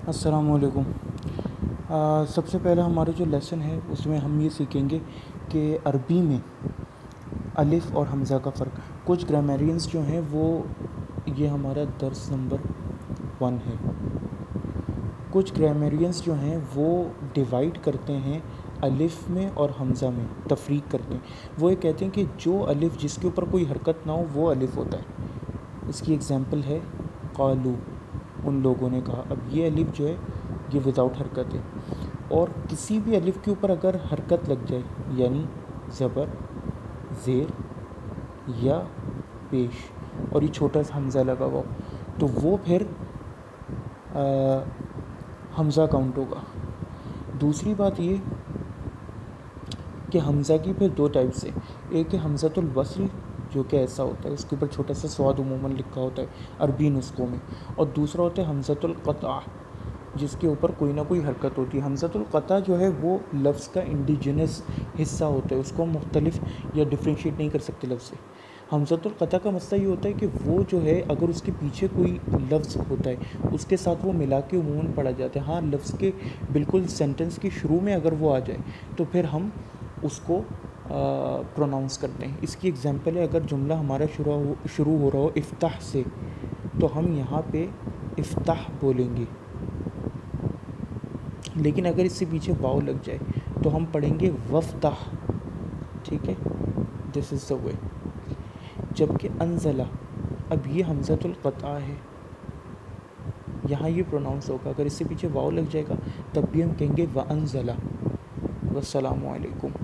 السلام علیکم۔ سب سے پہلا ہمارا جو لیسن ہے اس میں ہم یہ سیکھیں گے کہ عربی میں الف اور حمزہ کا فرق۔ کچھ گرامیرینز جو ہیں وہ یہ ہمارا درس نمبر 1 ہے۔ کچھ گرامیرینز جو ہیں وہ ڈیوائڈ کرتے ہیں الف میں اور حمزہ میں، تفریق کرتے ہیں۔ وہ یہ کہتے ہیں کہ جو الف جس کے اوپر کوئی حرکت نہ ہو وہ الف ہوتا ہے۔ اس کی ایگزامپل ہے قالو، ان لوگوں نے کہا۔ اب یہ الف جو ہے یہ وداؤٹ حرکت ہے، اور کسی بھی الف کے اوپر اگر حرکت لگ جائے یعنی زبر، زیر یا پیش، اور یہ چھوٹا سا حمزہ لگا ہوا ہو تو وہ پھر حمزہ کاؤنٹ ہوگا۔ دوسری بات یہ کہ حمزہ کی پھر 2 ٹائپس ہے۔ ایک ہے حمزۃ الوصل، جو کہ ایسا ہوتا ہے، اس کے اوپر چھوٹا سا سواد عموماً لکھا ہوتا ہے عربی نسخوں میں، اور دوسرا ہوتا ہے حمزۃ القطع، جس کے اوپر کوئی نہ کوئی حرکت ہوتی ہے۔ حمزۃ القطع جو ہے وہ لفظ کا انڈیجنس حصہ ہوتا ہے، اس کو ہم مختلف یا ڈفرینشیٹ نہیں کر سکتے لفظ سے۔ حمزۃ القطع کا مسئلہ یہ ہوتا ہے کہ وہ جو ہے اگر اس کے پیچھے کوئی لفظ ہوتا ہے اس کے ساتھ وہ ملا کے عموماً پڑھا جاتا ہے۔ ہاں، لفظ کے بالکل سینٹنس کی شروع میں اگر وہ آ جائے تو پھر ہم اس کو پروناؤنس کرتے ہیں۔ اس کی ایگزامپل ہے، اگر جملہ ہمارا شروع ہو رہا ہو افتح سے تو ہم یہاں پہ افتح بولیں گے، لیکن اگر اس سے پیچھے واو لگ جائے تو ہم پڑھیں گے وفتح۔ ٹھیک ہے، دس از دا وے۔ جبکہ انزلہ، اب یہ حمزۃ القطع ہے، یہاں یہ پروناؤنس ہوگا۔ اگر اس سے پیچھے واو لگ جائے گا تب بھی ہم کہیں گے وانزلہ۔ والسلام علیکم۔